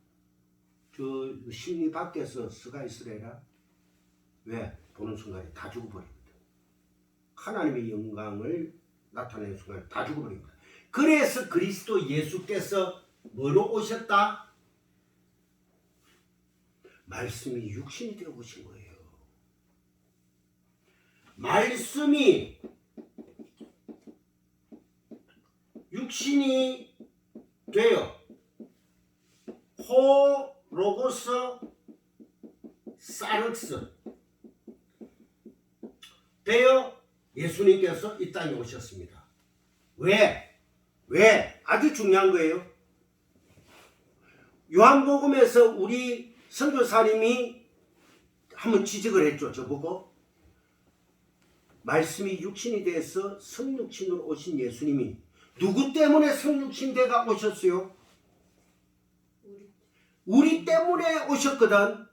저 심리 밖에서 서가 있으래라. 왜? 보는 순간에 다 죽어버립니다. 하나님의 영광을 나타내는 순간에 다 죽어버립니다. 그래서 그리스도 예수께서 뭐로 오셨다? 말씀이 육신이 되어 오신 거예요. 말씀이 육신이 되어 호 로고스 사륵스 되어 예수님께서 이 땅에 오셨습니다. 왜? 아주 중요한 거예요. 요한복음에서 우리 선교사님이 한번 지적을 했죠. 저보고 말씀이 육신이 돼서 성육신으로 오신 예수님이 누구 때문에 성육신대가 오셨어요? 우리 때문에 오셨거든.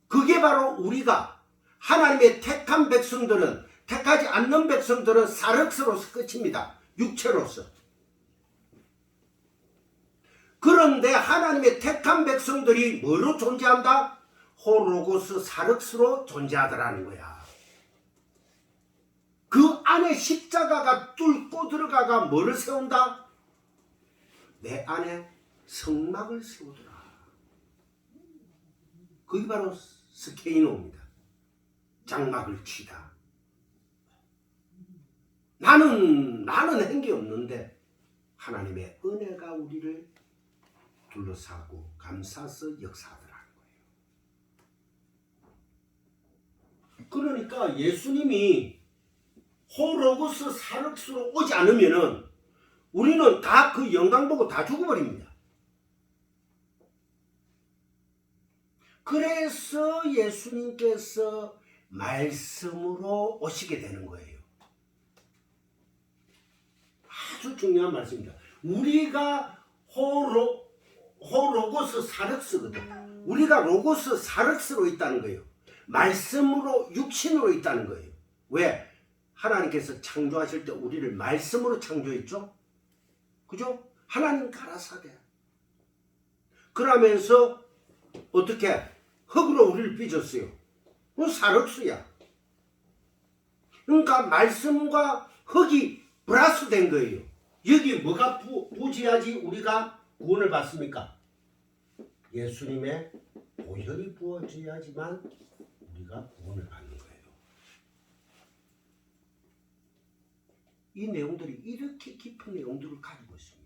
그게 바로 우리가 하나님의 택한 백성들은, 택하지 않는 백성들은 사륵스로서 끝입니다. 육체로서. 그런데 하나님의 택한 백성들이 뭐로 존재한다? 호로고스 사륵스로 존재하더라는 거야. 그 안에 십자가가 뚫고 들어가가 뭐를 세운다? 내 안에 성막을 세우더라. 그게 바로 스케이노입니다. 장막을 치다. 나는 한 게 없는데 하나님의 은혜가 우리를 둘러싸고 감싸서 역사하더라는 거예요. 그러니까 예수님이 호로고스 사륵스로 오지 않으면은 우리는 다 그 영광 보고 다 죽어버립니다. 그래서 예수님께서 말씀으로 오시게 되는 거예요. 아주 중요한 말씀입니다. 우리가 호로고스 사륵스거든. 우리가 로고스 사륵스로 있다는 거예요. 말씀으로 육신으로 있다는 거예요. 왜? 하나님께서 창조하실 때 우리를 말씀으로 창조했죠? 그죠? 하나님 가라사대. 그러면서 어떻게? 흙으로 우리를 빚었어요. 그건 사륵수야. 그러니까 말씀과 흙이 플러스 된 거예요. 여기 뭐가 부지해야지 우리가 구원을 받습니까? 예수님의 보혈이 부어져야지만 우리가 구원을 받는 거예요. 이 내용들이 이렇게 깊은 내용들을 가지고 있습니다.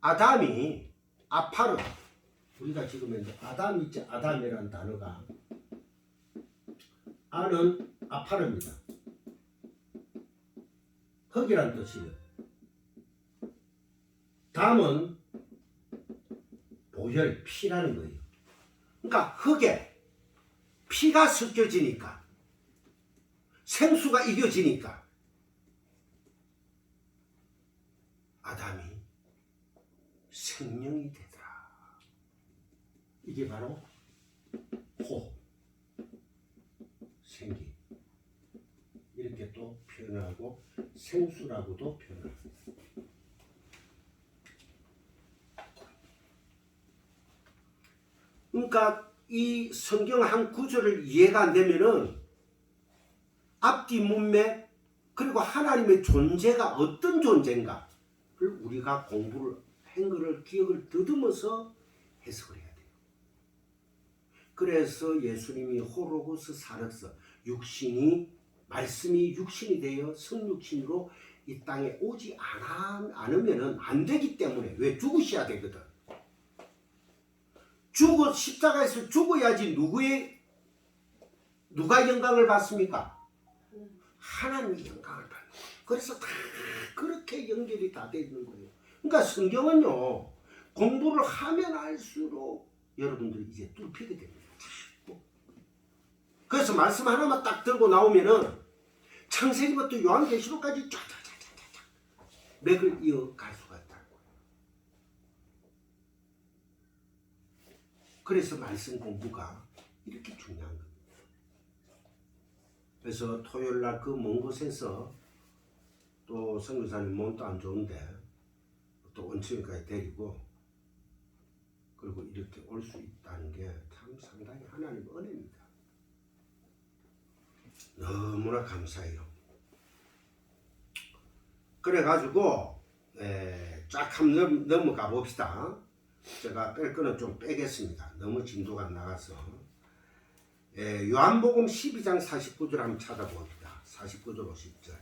아담이 아파르, 우리가 지금 이제 아담 있죠. 아담이라는 단어가 아는 아파르입니다. 흙이란 뜻이에요. 담은 보혈, 피라는 거예요. 그러니까 흙에 피가 섞여지니까, 생수가 이겨지니까 아담이 생명이 되더라. 이게 바로 호, 생기, 이렇게 또 표현하고 생수라고도 표현합니다. 그러니까 이 성경 한 구절을 이해가 안 되면은 앞뒤 문맥, 그리고 하나님의 존재가 어떤 존재인가를 우리가 공부를 한 거를 기억을 더듬어서 해석을 해야 돼요. 그래서 예수님이 호로고스 사륵스, 육신이, 말씀이 육신이 되어 성육신으로 이 땅에 오지 않으면은 안 되기 때문에, 왜? 죽으셔야 되거든. 십자가에서 죽어야지 누가 영광을 받습니까? 하나님이 영광을 받는 거예요. 그래서 다 그렇게 연결이 다 되어 있는 거예요. 그러니까 성경은요, 공부를 하면 할수록 여러분들이 이제 뚫히게 됩니다. 자꾸. 그래서 말씀 하나만 딱 들고 나오면은 창세기부터 요한계시록까지 쫙쫙쫙쫙쫙 맥을 이어갈 수가 있다는 거예요. 그래서 말씀 공부가 이렇게 중요한 겁니다. 그래서 토요일날 그 먼 곳에서 또 선교사님 몸도 안 좋은데 또 원천까지 데리고 그리고 이렇게 올 수 있다는 게 참 상당히 하나님 은혜입니다. 너무나 감사해요. 그래가지고 쫙 한번 넘어가 봅시다. 제가 뺄 거는 좀 빼겠습니다. 너무 진도가 나가서. 요한복음 12장 49절 한번 찾아봅니다. 49절 50절.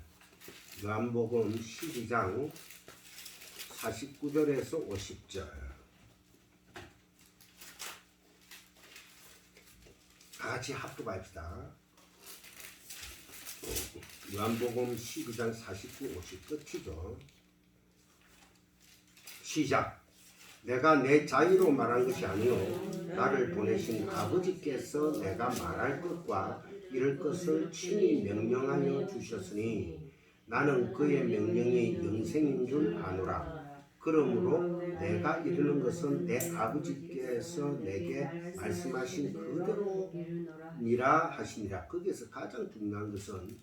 요한복음 12장 49절에서 50절. 같이 합독합시다. 요한복음 12장 49, 50 끝이죠. 시작. 내가 내 자의로 말한 것이 아니요 나를 보내신 아버지께서 내가 말할 것과 이를 것을 친히 명령하여 주셨으니 나는 그의 명령이 영생인 줄 아노라. 그러므로 내가 이르는 것은 내 아버지께서 내게 말씀하신 그대로니라 하시니라. 거기에서 가장 중요한 것은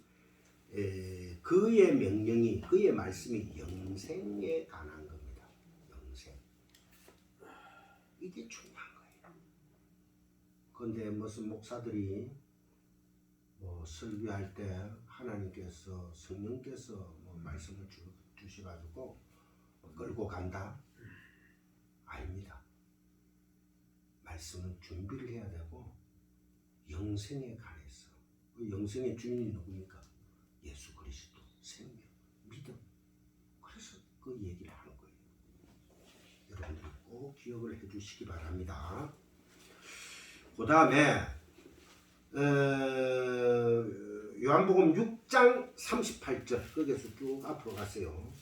그의 명령이, 그의 말씀이 영생에 관한 겁니다. 영생. 이게 중요한 거예요. 그런데 무슨 목사들이 뭐 설교할 때 하나님께서 성령께서 뭐 말씀을 주셔가지고 끌고 간다? 아닙니다. 말씀은 준비를 해야 되고 영생에 관해서 그 영생의 주인이 누굽니까? 예수 그리스도, 생명, 믿음. 그래서 그 얘기를 하는 거예요. 여러분들이 꼭 기억을 해주시기 바랍니다. 그 다음에 요한복음 6장 38절 거기에서 쭉 앞으로 가세요.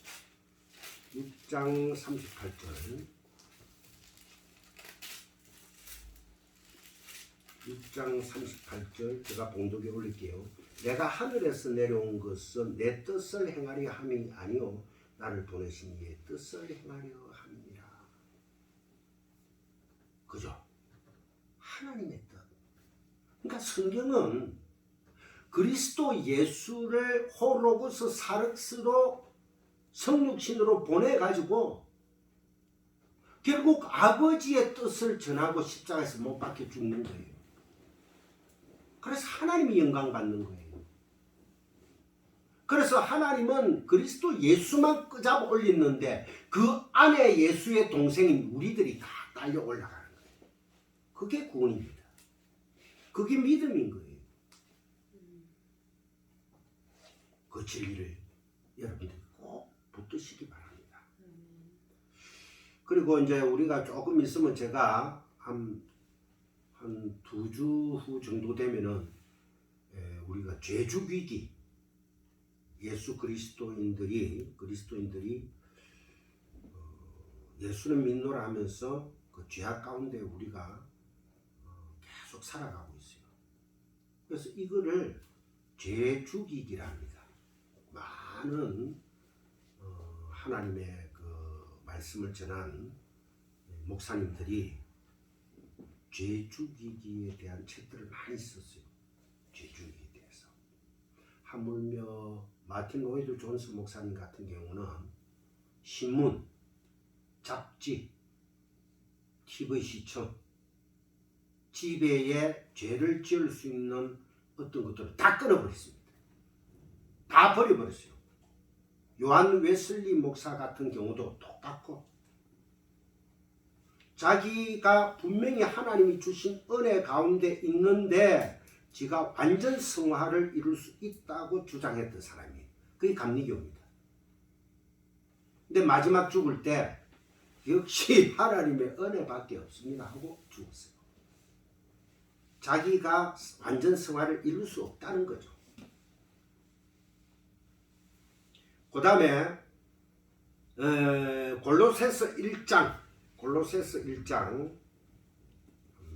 6장 38절 6장 38절 제가 봉독에 올릴게요. 내가 하늘에서 내려온 것은 내 뜻을 행하려 함이 아니요 나를 보내신 이의 뜻을 행하려 함이니라. 그죠? 하나님의 뜻. 그러니까 성경은 그리스도 예수를 호로고스 사륵스로 성육신으로 보내가지고 결국 아버지의 뜻을 전하고 십자가에서 못 박혀 죽는 거예요. 그래서 하나님이 영광 받는 거예요. 그래서 하나님은 그리스도 예수만 끄잡아 올렸는데 그 안에 예수의 동생인 우리들이 다 딸려 올라가는 거예요. 그게 구원입니다. 그게 믿음인 거예요. 그 진리를 여러분들이 꼭 붙드시기 바랍니다. 그리고 이제 우리가 조금 있으면 제가 한 2주 후 정도 되면은 우리가 죄죽이기 예수 그리스도인들이 예수는 믿노라 하면서 그 죄악 가운데 우리가 계속 살아가고 있어요. 그래서 이거를 죄죽이기라 합니다. 많은 하나님의 그 말씀을 전한 목사님들이 죄 죽이기에 대한 책들을 많이 썼어요. 죄 죽이기에 대해서. 하물며 마틴 로이드 존스 목사님 같은 경우는 신문, 잡지, TV 시청, 지배에 죄를 지을 수 있는 어떤 것들을 다 끊어버렸습니다. 다 버려버렸어요. 요한 웨슬리 목사 같은 경우도 똑같고 자기가 분명히 하나님이 주신 은혜 가운데 있는데 지가 완전 성화를 이룰 수 있다고 주장했던 사람이에요. 그게 감리교입니다. 근데 마지막 죽을 때 역시 하나님의 은혜밖에 없습니다 하고 죽었어요. 자기가 완전 성화를 이룰 수 없다는 거죠. 그 다음에 골로새서 1장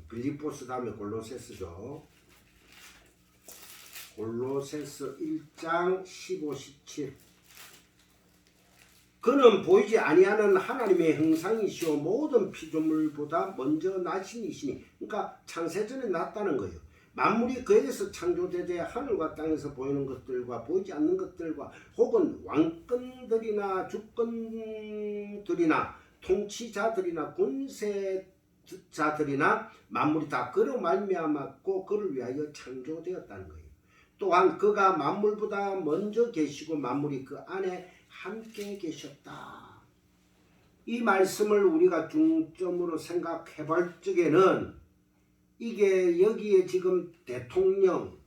빌립보스 다음에 골로새서죠. 골로새서 1장 15, 17 그는 보이지 아니하는 하나님의 형상이시오 모든 피조물보다 먼저 나신 이시니 그러니까 창세전에 났다는 거예요. 만물이 그에게서 창조되되 하늘과 땅에서 보이는 것들과 보이지 않는 것들과 혹은 왕권들이나 주권들이나 통치자들이나 군세자들이나 만물이 다 그로 말미암았고 그를 위하여 창조되었다는 거예요. 또한 그가 만물보다 먼저 계시고 만물이 그 안에 함께 계셨다. 이 말씀을 우리가 중점으로 생각해 볼 적에는 이게 여기에 지금 대통령,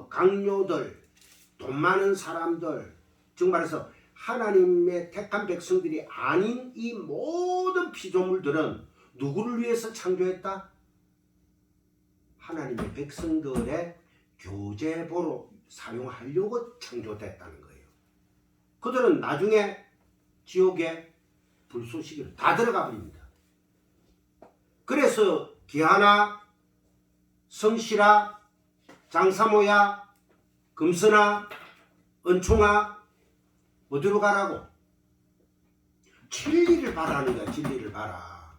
강요들, 돈 많은 사람들, 즉 말해서 하나님의 택한 백성들이 아닌 이 모든 피조물들은 누구를 위해서 창조했다? 하나님의 백성들의 교제보로 사용하려고 창조됐다는 거예요. 그들은 나중에 지옥에 불쏘시기로 다 들어가 버립니다. 그래서 기하나, 성실아, 장사모야, 금선아, 은총아 어디로 가라고? 진리를 바라는 거야. 진리를 봐라.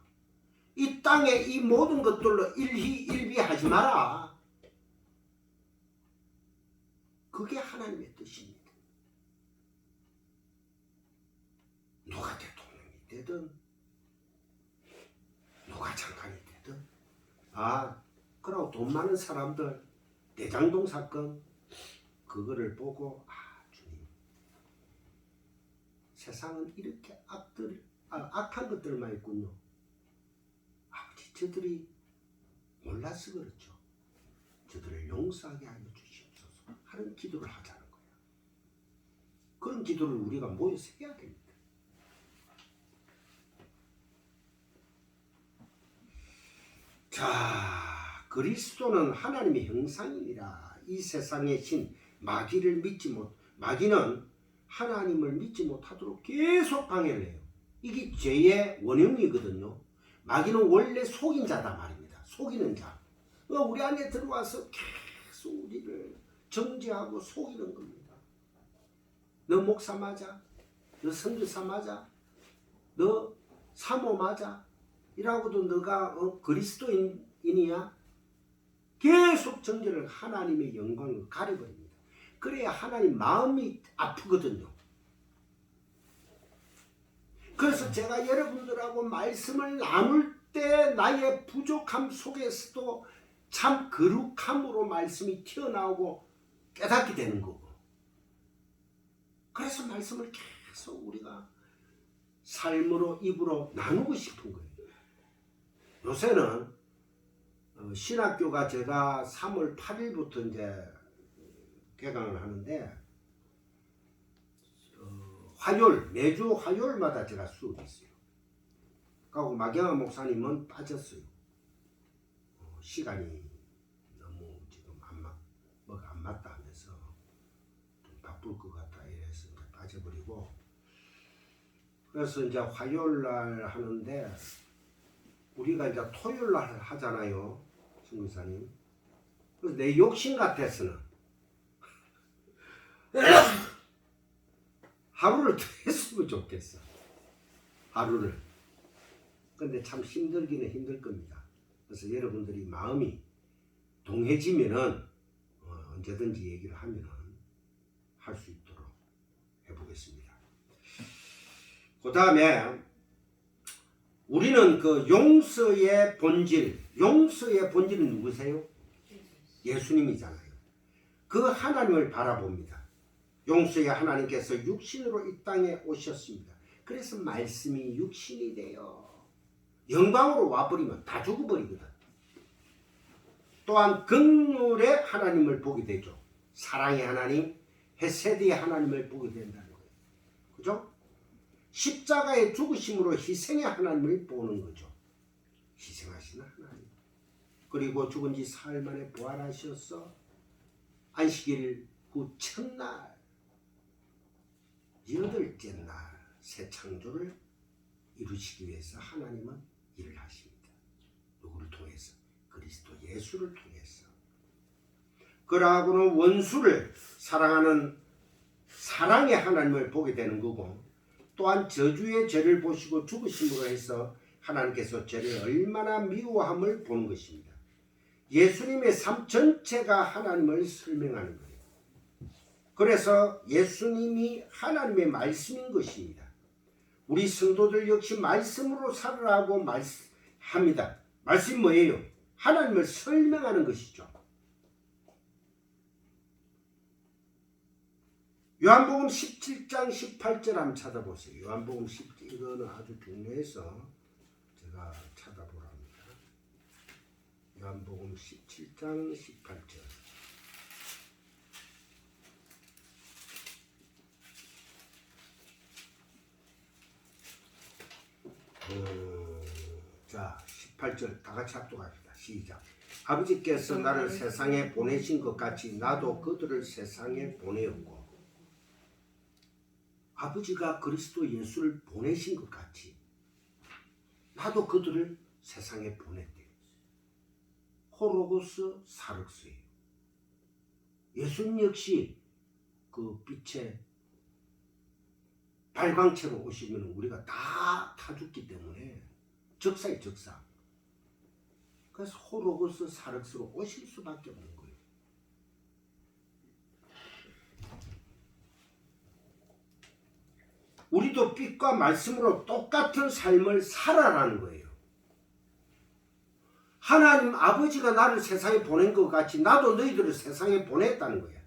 이 땅에 이 모든 것들로 일희일비하지 마라. 그게 하나님의 뜻입니다. 누가 대통령이 되든 누가 장관이 되든 그러고 돈 많은 사람들 대장동 사건 그거를 보고 주님 세상은 이렇게 악한 것들만 있군요. 아버지 저들이 몰라서 그렇죠. 저들을 용서하게 하여 주시옵소서 하는 기도를 하자는 거예요. 그런 기도를 우리가 모여서 해야 됩니다. 자, 그리스도는 하나님의 형상이니라. 이 세상의 신 마귀는 하나님을 믿지 못하도록 계속 방해를 해요. 이게 죄의 원흉이거든요. 마귀는 원래 속인 자다 말입니다. 속이는 자. 우리 안에 들어와서 계속 우리를 정죄하고 속이는 겁니다. 너 목사 맞아? 너 선교사 맞아? 너 사모 맞아? 이라고도 너가 그리스도인이야? 계속 정죄를 하나님의 영광을 가려버립니다. 그래야 하나님 마음이 아프거든요. 그래서 제가 여러분들하고 말씀을 나눌 때 나의 부족함 속에서도 참 거룩함으로 말씀이 튀어나오고 깨닫게 되는 거고, 그래서 말씀을 계속 우리가 삶으로 입으로 나누고 싶은 거예요. 요새는 신학교가 제가 3월 8일부터 이제 개강을 하는데 매주 화요일마다 제가 수업이 있어요. 그리고 마경화 목사님은 빠졌어요. 시간이 너무 지금 안 맞다 하면서 좀 바쁠 것 같다 이래서 이제 빠져버리고, 그래서 이제 화요일 날 하는데 우리가 이제 토요일 날 하잖아요, 선교사님. 그래서 내 욕심 같아서는 하루를 더 했으면 좋겠어. 하루를. 근데 참 힘들기는 힘들 겁니다. 그래서 여러분들이 마음이 동해지면은 언제든지 얘기를 하면은 할 수 있도록 해보겠습니다. 그 다음에 우리는 그 용서의 본질은 누구세요? 예수님이잖아요. 그 하나님을 바라봅니다. 용서의 하나님께서 육신으로 이 땅에 오셨습니다. 그래서 말씀이 육신이 되어 영광으로 와버리면 다 죽어버리거든. 또한 긍휼의 하나님을 보게 되죠. 사랑의 하나님, 헤세드의 하나님을 보게 된다는 거예요. 그죠? 십자가의 죽으심으로 희생의 하나님을 보는 거죠. 희생하시는 하나님. 그리고 죽은 지 사흘 만에 부활하셔서 안식일 후 첫날, 여덟째 날 새 창조를 이루시기 위해서 하나님은 일을 하십니다. 누구를 통해서? 그리스도 예수를 통해서. 그러하고는 원수를 사랑하는 사랑의 하나님을 보게 되는 거고, 또한 저주의 죄를 보시고 죽으심으로 해서 하나님께서 죄를 얼마나 미워함을 보는 것입니다. 예수님의 삶 전체가 하나님을 설명하는 거예요. 그래서 예수님이 하나님의 말씀인 것입니다. 우리 성도들 역시 말씀으로 살으라고 말씀합니다. 말씀이 뭐예요? 하나님을 설명하는 것이죠. 요한복음 17장 18절 한번 찾아보세요. 요한복음 17, 이거는 아주 중요해서 제가 찾아보랍니다. 요한복음 17장 18절. 자, 18절 다 같이 합독합시다. 시작. 아버지께서 나를 세상에 보내신 것 같이 나도 그들을 세상에 보내었고, 아버지가 그리스도 예수를 보내신 것 같이 나도 그들을 세상에 보냈대요. 호로고스 사륵스예요. 예수님 역시 그 빛의 발광체로 오시면 우리가 다 죽기 때문에 적사의 적사. 그래서 호로고스 사륵스로 오실 수밖에 없는 거예요. 우리도 빛과 말씀으로 똑같은 삶을 살아라는 거예요. 하나님 아버지가 나를 세상에 보낸 것 같이 나도 너희들을 세상에 보냈다는 거예요.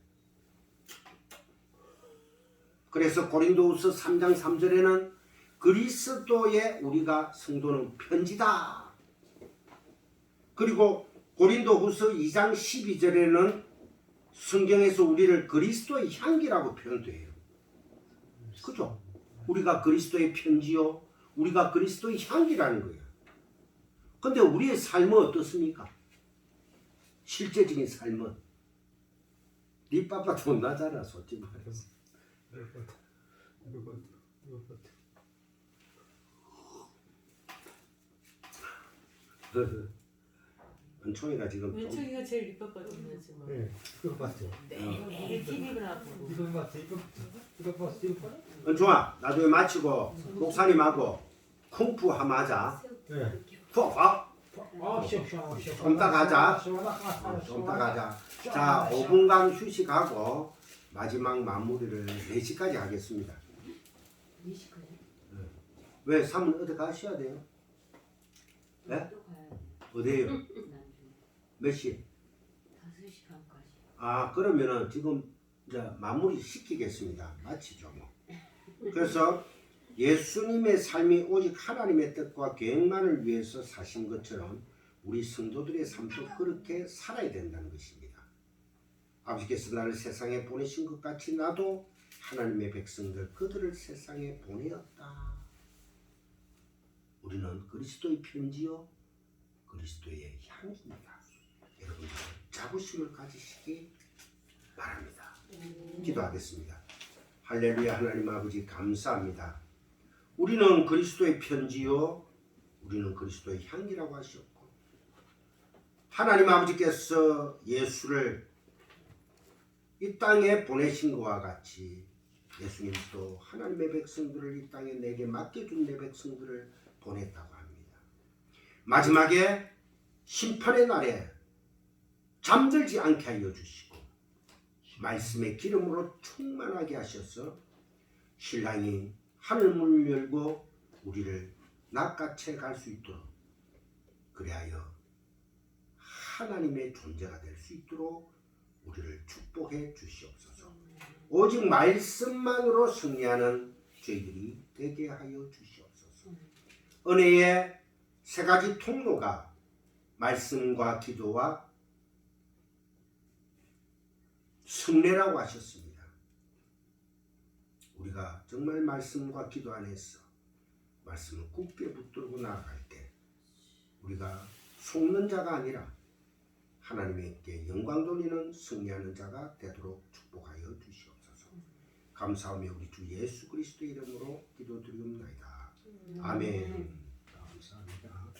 그래서 고린도후서 3장 3절에는 그리스도의 우리가 성도는 편지다. 그리고 고린도후서 2장 12절에는 성경에서 우리를 그리스도의 향기라고 표현돼요. 그죠? 우리가 그리스도의 편지요, 우리가 그리스도의 향기라는 거예요. 근데 우리의 삶은 어떻습니까? 실제적인 삶은 네 빠빠도 못나잖아, 솔직히 말해서. 은총이가 지금 은총이가 제일 밑밥받았네 지금. 네, 그거 봤죠. 매일 TV를 보고. 이거 봤어, 이거 봤어, 이거 봤어. 은총아, 나중에 마치고 목사님하고 쿵푸 한번 하자. 네. 좀 딱 하자. 좀 딱 하자. 자, 5분간 휴식하고 마지막 마무리를 4시까지 하겠습니다. 4시까지? 왜? 3은 어디 가셔야 돼요? 네? 또 가요. 어디에요? 나중에. 몇 시? 5시 반까지. 아, 그러면은 지금 이제 마무리 시키겠습니다. 마치죠 뭐. 그래서 예수님의 삶이 오직 하나님의 뜻과 계획만을 위해서 사신 것처럼 우리 성도들의 삶도 그렇게 살아야 된다는 것입니다. 아버지께서 나를 세상에 보내신 것 같이 나도 하나님의 백성들 그들을 세상에 보내었다. 우리는 그리스도의 편지요, 그리스도의 향기입니다. 여러분들 자부심을 가지시기 바랍니다. 기도하겠습니다. 할렐루야. 하나님 아버지 감사합니다. 우리는 그리스도의 편지요, 우리는 그리스도의 향기라고 하셨고, 하나님 아버지께서 예수를 이 땅에 보내신 것과 같이 예수님도 하나님의 백성들을 이 땅에 내게 맡겨준 내 백성들을 보냈다고 합니다. 마지막에 심판의 날에 잠들지 않게 하여 주시고 말씀의 기름으로 충만하게 하셔서 신랑이 하늘문을 열고 우리를 낚아채 갈 수 있도록, 그리하여 하나님의 존재가 될 수 있도록 우리를 축복해 주시옵소서. 오직 말씀만으로 승리하는 저희들이 되게 하여 주시옵소서. 은혜의 세 가지 통로가 말씀과 기도와 승례라고 하셨습니다. 우리가 우리가 정말 말씀과 기도 안에서 말씀을 굳게 붙들고 나아갈 때 우리가 속는 자가 아니라 하나님께 영광 돌리는 승리하는 자가 되도록 축복하여 주시옵소서. 감사하며 우리 주 예수 그리스도 이름으로 기도드리옵나이다. 아멘. 감사합니다.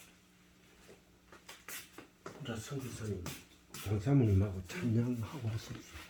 자, 성기사님, 장사모님하고 찬양하고 하십시오.